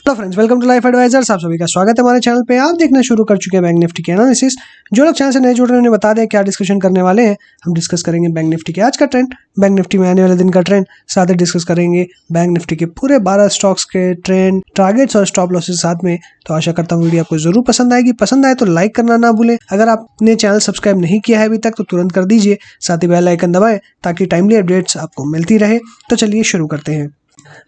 Hello friends, welcome to life advisors. आप सभी का स्वागत है हमारे चैनल पे। आप देखना शुरू कर चुके हैं बैंक निफ्टी के एनालिसिस। जो लोग चैनल से नए जुड़ रहे हैं उन्हें बता दें क्या डिस्कशन करने वाले हैं। हम डिस्कस करेंगे बैंक निफ्टी के आज का ट्रेंड, बैंक निफ्टी में आने वाले दिन का ट्रेंड, साथ ही डिस्कस करेंगे बैंक निफ्टी के पूरे 12 स्टॉक्स के ट्रेंड, टारगेट्स और स्टॉप लॉसेस साथ में। तो आशा करता हूँ वीडियो आपको जरूर पसंद आएगी। पसंद आए तो लाइक करना ना भूलें। अगर आपने चैनल सब्सक्राइब नहीं किया है अभी तक तो तुरंत कर दीजिए, साथ ही बेल आइकन दबाएं ताकि टाइमली अपडेट्स आपको मिलती रहे। तो चलिए शुरू करते हैं।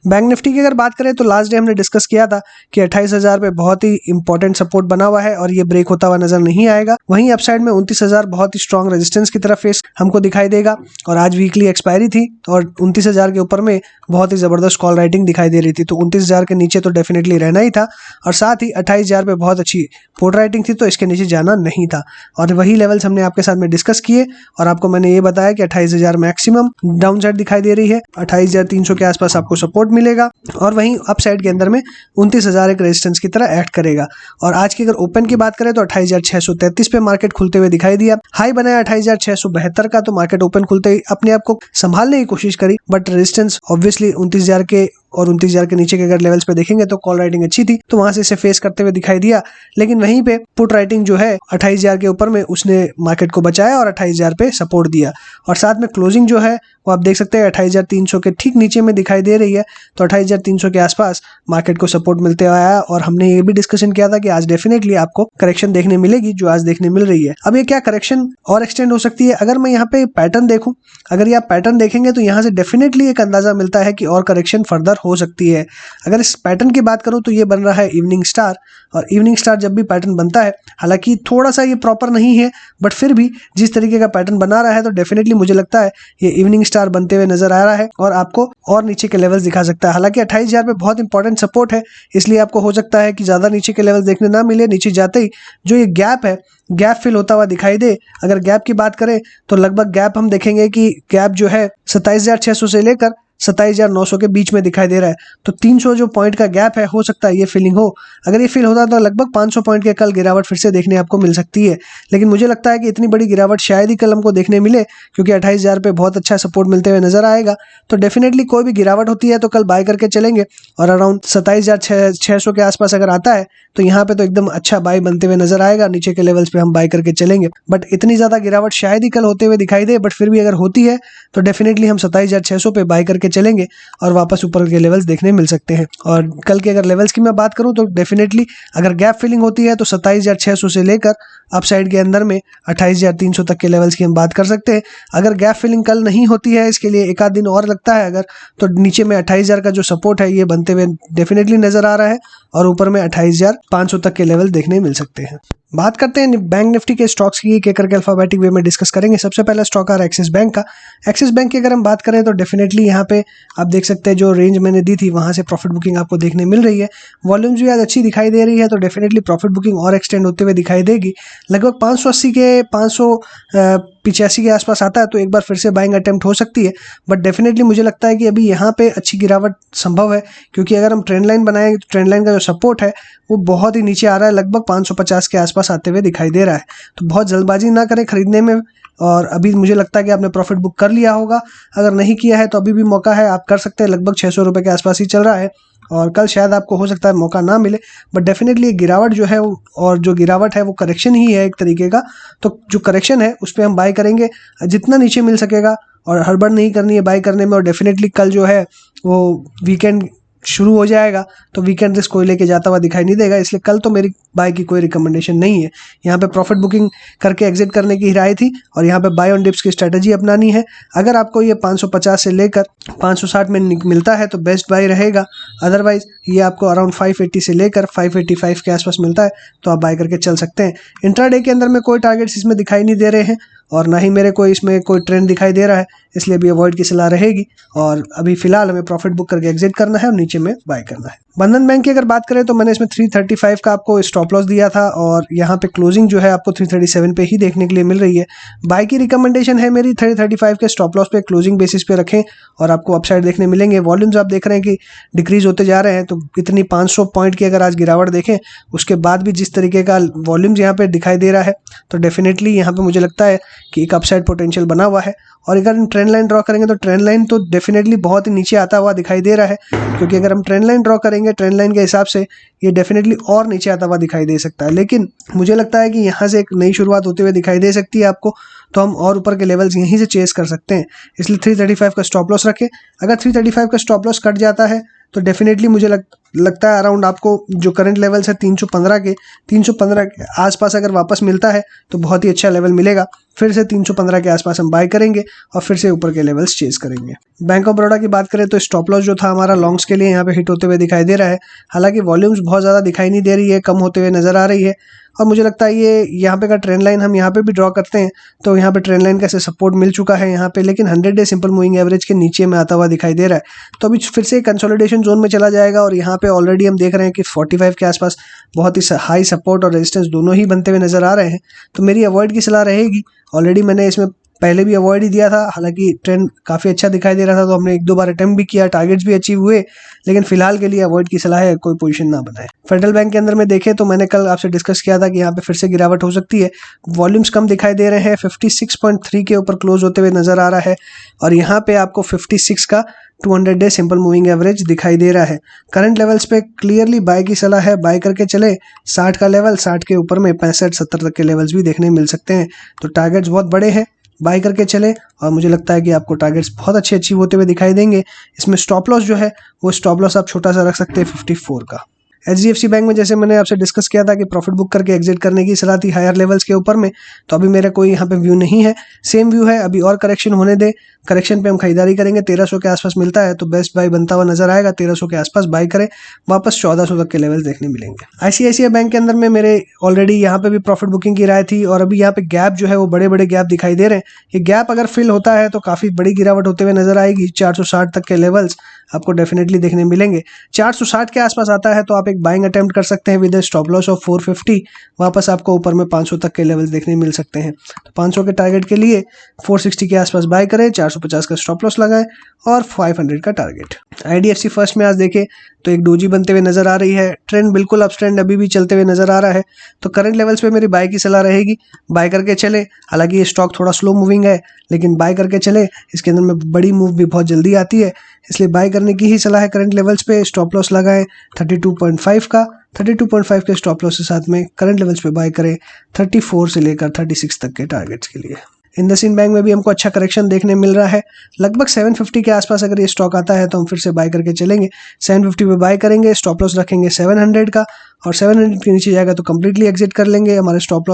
बैंक निफ्टी की अगर बात करें तो लास्ट डे हमने डिस्कस किया था कि 28,000 पे बहुत ही इंपॉर्टेंट सपोर्ट बना हुआ है और ये ब्रेक होता हुआ नजर नहीं आएगा। वहीं अपसाइड में 29,000 बहुत ही स्ट्रॉन्ग रेजिस्टेंस की तरफ फेस हमको दिखाई देगा। और आज वीकली एक्सपायरी थी और 29,000 के ऊपर में बहुत ही जबरदस्त कॉल राइटिंग दिखाई दे रही थी, तो 29,000 के नीचे तो डेफिनेटली रहना ही था। और साथ ही 28,000 पे बहुत अच्छी पोर्ट राइटिंग थी, तो इसके नीचे जाना नहीं था। और वही लेवल्स हमने आपके साथ में डिस्कस किए और आपको मैंने ये बताया कि 28,000 मैक्सिमम डाउन साइड दिखाई दे रही है, 28,300 के आसपास आपको सपोर्ट मिलेगा। और वहीं अप साइड के अंदर में 29,000 एक रेजिस्टेंस की तरह एक्ट करेगा। और आज की अगर ओपन की बात करें तो 28,633 पे मार्केट खुलते हुए दिखाई दिया। हाई बनाया 28,672 का, तो मार्केट ओपन खुलते ही अपने आप को संभालने की कोशिश करी, बट रेजिस्टेंस ऑब्वियसली 29,000 के और 29,000 के नीचे के अगर लेवल्स पे देखेंगे तो कॉल राइटिंग अच्छी थी, तो वहां से इसे फेस करते हुए दिखाई दिया। लेकिन वहीं पे पुट राइटिंग जो है 28,000 के ऊपर में उसने मार्केट को बचाया और 28,000 पे सपोर्ट दिया। और साथ में क्लोजिंग जो है वो आप देख सकते हैं 28,300 के ठीक नीचे में दिखाई दे रही है, तो 28,300 के आसपास मार्केट को सपोर्ट मिलते हुए आया। और हमने ये भी डिस्कशन किया था कि आज डेफिनेटली आपको करेक्शन देखने मिलेगी, जो आज देखने मिल रही है। अब ये क्या करेक्शन और एक्सटेंड हो सकती है, अगर मैं यहाँ पे पैटर्न देखूं, अगर ये आप पैटर्न देखेंगे तो यहाँ से डेफिनेटली एक अंदाजा मिलता है कि और करेक्शन फर्दर हो सकती है। अगर इस पैटर्न की बात करूं तो ये बन रहा है इवनिंग स्टार, और इवनिंग स्टार जब भी पैटर्न बनता है, हालांकि थोड़ा सा ये प्रॉपर नहीं है, बट फिर भी जिस तरीके का पैटर्न बना रहा है तो डेफिनेटली मुझे लगता है ये इवनिंग स्टार बनते हुए नजर आ रहा है और आपको और नीचे के लेवल्स दिखा सकता है। हालांकि 28,000 पे बहुत इंपॉर्टेंट सपोर्ट है, इसलिए आपको हो सकता है कि ज्यादा नीचे के लेवल्स देखने ना मिले। नीचे जाते ही जो ये गैप है, गैप फिल होता हुआ दिखाई दे। अगर गैप की बात करें तो लगभग गैप हम देखेंगे कि गैप जो है 27,600 से लेकर 27,900 के बीच में दिखाई दे रहा है, तो 300 जो पॉइंट का गैप है, हो सकता है ये फीलिंग हो। अगर ये फील होता तो लगभग 500 पॉइंट के कल गिरावट फिर से देखने आपको मिल सकती है। लेकिन मुझे लगता है कि इतनी बड़ी गिरावट शायद ही कल हमको देखने मिले, क्योंकि 28,000 पे बहुत अच्छा सपोर्ट मिलते हुए नजर आएगा। तो डेफिनेटली कोई भी गिरावट होती है तो कल बाय करके चलेंगे, और अराउंड 27,600 के आसपास अगर आता है तो यहाँ पे तो एकदम अच्छा बाय बनते हुए नजर आएगा। नीचे के लेवल्स पे हम बाय करके चलेंगे, बट इतनी ज्यादा गिरावट शायद ही कल होते हुए दिखाई दे। बट फिर भी अगर होती है तो डेफिनेटली हम 27,600 पे बाय करके चलेंगे और वापस ऊपर के लेवल्स देखने मिल सकते हैं। और कल के अगर लेवल्स की मैं बात करूं तो डेफिनेटली अगर गैप फिलिंग होती है तो 27,600 से लेकर अप साइड के अंदर में 28,300 तक के लेवल्स की हम बात कर सकते हैं। अगर गैप फिलिंग कल नहीं होती है, इसके लिए एक आध दिन और लगता है अगर, तो नीचे में 28,000 का जो सपोर्ट है ये बनते हुए डेफिनेटली नजर आ रहा है और ऊपर में 28,500 तक के लेवल देखने मिल सकते हैं। बात करते हैं बैंक निफ्टी के स्टॉक्स की, एक एक करके अल्फाबेटिक वे में डिस्कस करेंगे। सबसे पहला स्टॉक आ रहा है एक्सिस बैंक का। एक्सिस बैंक की अगर हम बात करें तो डेफिनेटली यहाँ पे आप देख सकते हैं जो रेंज मैंने दी थी वहां से प्रॉफिट बुकिंग आपको देखने मिल रही है। वॉल्यूम्स भी आज अच्छी दिखाई दे रही है, तो डेफिनेटली प्रॉफिट बुकिंग और एक्सटेंड होते हुए दिखाई देगी। लगभग 580 के 585 के आसपास आता है तो एक बार फिर से बाइंग अटेम्प्ट हो सकती है। बट डेफिनेटली मुझे लगता है कि अभी यहाँ पे अच्छी गिरावट संभव है, क्योंकि अगर हम ट्रेंड लाइन बनाएंगे तो ट्रेंड लाइन का जो सपोर्ट है वो बहुत ही नीचे आ रहा है, लगभग 550 के आसपास आते हुए दिखाई दे रहा है। तो बहुत जल्दबाजी ना करें खरीदने में, और अभी मुझे लगता है कि आपने प्रॉफिट बुक कर लिया होगा। अगर नहीं किया है तो अभी भी मौका है, आप कर सकते हैं। लगभग 600 रुपये के आसपास ही चल रहा है और कल शायद आपको हो सकता है मौका ना मिले। बट डेफिनेटली गिरावट जो है और जो गिरावट है वो करेक्शन ही है एक तरीके का, तो जो करेक्शन है उस पर हम बाय करेंगे जितना नीचे मिल सकेगा, और हड़बड़ नहीं करनी है बाय करने में। और डेफिनेटली कल जो है वो वीकेंड शुरू हो जाएगा, तो वीकेंड रिस्क कोई लेके जाता हुआ दिखाई नहीं देगा, इसलिए कल तो मेरी बाय की कोई रिकमेंडेशन नहीं है। यहाँ पे प्रॉफिट बुकिंग करके एग्जिट करने की राय थी और यहाँ पे बाय ऑन डिप्स की स्ट्रेटजी अपनानी है। अगर आपको ये 550 से लेकर 560 में मिलता है तो बेस्ट बाय रहेगा। अदरवाइज ये आपको अराउंड 580 से लेकर 585 के आसपास मिलता है तो आप बाय करके चल सकते हैं। इंट्राडे के अंदर में कोई टारगेट्स इसमें दिखाई नहीं दे रहे हैं और ना ही मेरे को इसमें कोई ट्रेंड दिखाई दे रहा है, इसलिए भी अवॉइड की सलाह रहेगी। और अभी फिलहाल हमें प्रॉफिट बुक करके एग्जिट करना है और नीचे में बाय करना है। बंधन बैंक की अगर बात करें तो मैंने इसमें 335 का आपको स्टॉप लॉस दिया था और यहाँ पे क्लोजिंग जो है आपको 337 पे ही देखने के लिए मिल रही है। बाय की रिकमेंडेशन है मेरी 335 के स्टॉप लॉस पे क्लोजिंग बेसिस पे रखें और आपको अपसाइड देखने मिलेंगे। वॉल्यूम्स आप देख रहे हैं कि डिक्रीज होते जा रहे हैं, तो इतनी 500 पॉइंट की अगर आज गिरावट देखें उसके बाद भी जिस तरीके का वॉल्यूम्स यहाँ पे दिखाई दे रहा है, तो डेफिनेटली यहाँ पे मुझे लगता है कि एक अपसाइड पोटेंशियल बना हुआ है। और अगर हम ट्रेंड लाइन ड्रॉ करेंगे तो ट्रेंड लाइन तो डेफिनेटली बहुत ही नीचे आता हुआ दिखाई दे रहा है, क्योंकि अगर हम ट्रेंड लाइन ड्रॉ करेंगे ट्रेंड लाइन के हिसाब से ये डेफिनेटली और नीचे आता हुआ दिखाई दे सकता है। लेकिन मुझे लगता है कि यहाँ से एक नई शुरुआत होते हुए दिखाई दे सकती है आपको, तो हम और ऊपर के लेवल्स यहीं से चेस कर सकते हैं। इसलिए 335 का स्टॉप लॉस रखें। अगर 335 का स्टॉप लॉस कट जाता है तो डेफिनेटली मुझे लगता है अराउंड आपको जो करंट लेवल्स है 315 के आसपास अगर वापस मिलता है तो बहुत ही अच्छा लेवल मिलेगा। फिर से 315 के आसपास हम बाय करेंगे और फिर से ऊपर के लेवल्स चेस करेंगे। बैंक ऑफ बड़ौदा की बात करें तो स्टॉप लॉस जो था हमारा लॉन्ग्स के लिए यहाँ पे हिट होते हुए दिखाई दे रहा है। हालांकि वॉल्यूम्स बहुत ज़्यादा दिखाई नहीं दे रही है, कम होते हुए नजर आ रही है। और मुझे लगता है ये यहाँ पे का ट्रेंड लाइन हम यहाँ पे भी ड्रॉ करते हैं तो यहाँ पे ट्रेंड लाइन का से सपोर्ट मिल चुका है यहाँ पे, लेकिन 100 डे सिंपल मूविंग एवरेज के नीचे में आता हुआ दिखाई दे रहा है। तो अभी फिर से कंसोलिडेशन जोन में चला जाएगा और यहाँ पे ऑलरेडी हम देख रहे हैं कि 45 के आसपास बहुत ही हाई सपोर्ट और रेजिस्टेंस दोनों ही बनते हुए नजर आ रहे हैं। तो मेरी अवॉइड की सलाह रहेगी। ऑलरेडी मैंने इसमें पहले भी अवॉइड ही दिया था, हालांकि ट्रेंड काफ़ी अच्छा दिखाई दे रहा था तो हमने 1-2 बार अटेम्प्ट भी किया, टारगेट्स भी अचीव हुए, लेकिन फिलहाल के लिए अवॉइड की सलाह है, कोई पोजीशन ना बनाए। फेडरल बैंक के अंदर में देखें तो मैंने कल आपसे डिस्कस किया था कि यहाँ पे फिर से गिरावट हो सकती है। वॉल्यूम्स कम दिखाई दे रहे हैं, 56.3 के ऊपर क्लोज होते हुए नजर आ रहा है और यहाँ पे आपको 56 का 200 डे सिंपल मूविंग एवरेज दिखाई दे रहा है। करंट लेवल्स पे क्लियरली बाय की सलाह है, बाय करके चले। 60 का लेवल, 60 के ऊपर में 65-70 तक के लेवल्स भी देखने मिल सकते हैं। तो टारगेट्स बहुत बड़े हैं, बाय करके चले और मुझे लगता है कि आपको टारगेट्स बहुत अच्छे अचीव होते हुए दिखाई देंगे। इसमें स्टॉप लॉस जो है वो स्टॉप लॉस आप छोटा सा रख सकते हैं 54 का। HDFC बैंक में जैसे मैंने आपसे डिस्कस किया था कि प्रॉफिट बुक करके एग्जिट करने की सलाह थी हायर लेवल्स के ऊपर में, तो अभी मेरा कोई यहाँ पे व्यू नहीं है, सेम व्यू है। अभी और करेक्शन होने दे, करेक्शन पे हम खरीदारी करेंगे। 1300 के आसपास मिलता है तो बेस्ट बाय बनता हुआ नजर आएगा। 1300 के आसपास बाय करें, वापस 1400 तक के लेवल्स देखने मिलेंगे। ICICI बैंक के अंदर में मेरे ऑलरेडी यहाँ पे भी प्रॉफिट बुकिंग की राय थी और अभी यहाँ पे गैप जो है वो बड़े बड़े गैप दिखाई दे रहे हैं। ये गैप अगर फिल होता है तो काफ़ी बड़ी गिरावट होते हुए नजर आएगी। 460 तक के लेवल्स आपको डेफिनेटली देखने मिलेंगे। 460 के आसपास आता है तो आप एक बाइंग अटेम्प्ट कर सकते हैं विद स्टॉप लॉस ऑफ 450। वापस आपको ऊपर में 500 तक के लेवल्स देखने मिल सकते हैं। तो 500 के टारगेट के लिए 460 के आसपास बाय करें, 450 का स्टॉप लॉस लगाएं और 500 का टारगेट। IDFC फर्स्ट में आज देखें तो एक डोजी बनते हुए नजर आ रही है। ट्रेंड बिल्कुल अप ट्रेंड अभी भी चलते हुए नजर आ रहा है। तो करंट लेवल्स पे मेरी बाय की सलाह रहेगी, बाय करके चले। हालांकि ये स्टॉक थोड़ा स्लो मूविंग है लेकिन बाय करके चले। इसके अंदर में बड़ी मूव भी बहुत जल्दी आती है, इसलिए बाय करने की ही सलाह है। करंट लेवल्स पे स्टॉप लॉस लगाएं 32.5 का। 32.5 के स्टॉप लॉस के साथ में करंट लेवल्स पे बाय करें 34 से लेकर 36 तक के टारगेट्स के लिए। इंडसइंड बैंक में भी हमको अच्छा करेक्शन देखने मिल रहा है। लगभग 750 के आसपास अगर ये स्टॉक आता है तो हम फिर से बाय करके चलेंगे। 750 पे बाय करेंगे, स्टॉप लॉस रखेंगे 700 का और 700 के नीचे जाएगा तो कंप्लीटली एग्जिट कर लेंगे। हमारे स्टॉप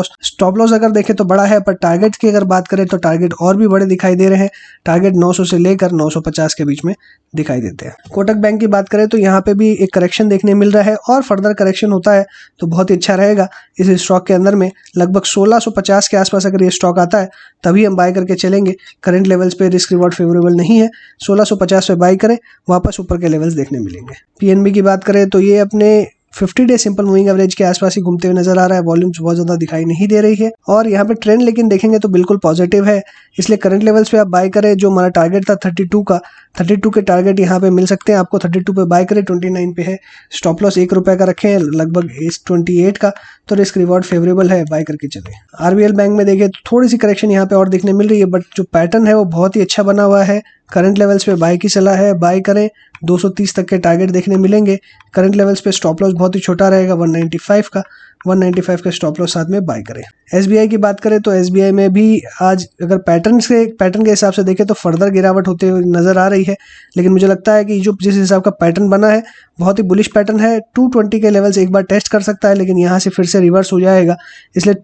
लॉस अगर देखें तो बड़ा है, पर टारगेट की अगर बात करें तो टारगेट और भी बड़े दिखाई दे रहे हैं। टारगेट 900 से लेकर 950 के बीच में दिखाई देते हैं। कोटक बैंक की बात करें तो यहाँ पे भी एक करेक्शन देखने मिल रहा है और फर्दर करेक्शन होता है तो बहुत ही अच्छा रहेगा। इस स्टॉक के अंदर में लगभग 1650 के आसपास अगर ये स्टॉक आता है तभी हम बाय करके चलेंगे। करंट लेवल्स पे रिस्क रिवॉर्ड फेवरेबल नहीं है। 1650 पे बाय करें, वापस ऊपर के लेवल्स देखने मिलेंगे। PNB की बात करें तो ये अपने 50 डे सिंपल मूविंग एवरेज के आसपास ही घूमते हुए नजर आ रहा है। वॉल्यूम्स बहुत ज्यादा दिखाई नहीं दे रही है और यहाँ पे ट्रेंड लेकिन देखेंगे तो बिल्कुल पॉजिटिव है, इसलिए करंट लेवल्स पे आप बाय करें। जो हमारा टारगेट था 32 का, 32 के टारगेट यहाँ पे मिल सकते हैं आपको। 32 पे बाय करें, 29 पे है। स्टॉप लॉस 1 रुपए का रखें, लगभग 28 का, तो रिस्क रिवॉर्ड फेवरेबल है, बाय करके चले। RBL बैंक में देखें तो थोड़ी सी करेक्शन यहाँ पे और देखने मिल रही है, बट जो पैटर्न है वो बहुत ही अच्छा बना हुआ है। करंट लेवल्स पे बाय की सलाह है, बाय करें। 230 तक के टारगेट देखने मिलेंगे। करंट लेवल्स पे स्टॉप लॉस बहुत ही छोटा रहेगा 195 का। 195 का स्टॉप लॉस साथ में बाय करें। SBI की बात करें तो SBI में भी आज अगर पैटर्न के हिसाब से देखें तो फर्दर गिरावट होते हुए नजर आ रही है, लेकिन मुझे लगता है कि जो जिस हिसाब का पैटर्न बना है बहुत ही बुलिश पैटर्न है। 220 के लेवल्स एक बार टेस्ट कर सकता है लेकिन यहाँ से फिर से रिवर्स हो जाएगा, इसलिए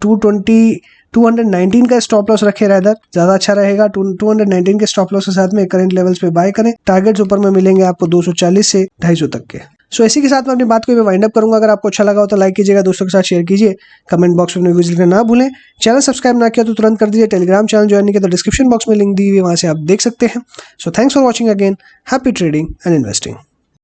219 का स्टॉप लॉस रखे रहकर ज्यादा अच्छा रहेगा। 219 के स्टॉप लॉस के साथ में करंट लेवल्स पे बाय करें। टारगेट्स ऊपर में मिलेंगे आपको 240 से 250 तक के। सो इसी के साथ मैं अपनी बात को वाइंड अप करूंगा। अगर आपको अच्छा लगा हो तो लाइक कीजिएगा, दोस्तों के साथ शेयर कीजिए, कमेंट बॉक्स में व्यूज लिखना ना भूलें। चैनल सब्सक्राइब ना किया तो तुरंत कर दीजिए। टेलीग्राम चैनल ज्वाइन नहीं किया तो डिस्क्रिप्शन बॉक्स में लिंक दी हुई है, वहां से आप देख सकते हैं। So thanks for watching again. Happy trading and investing.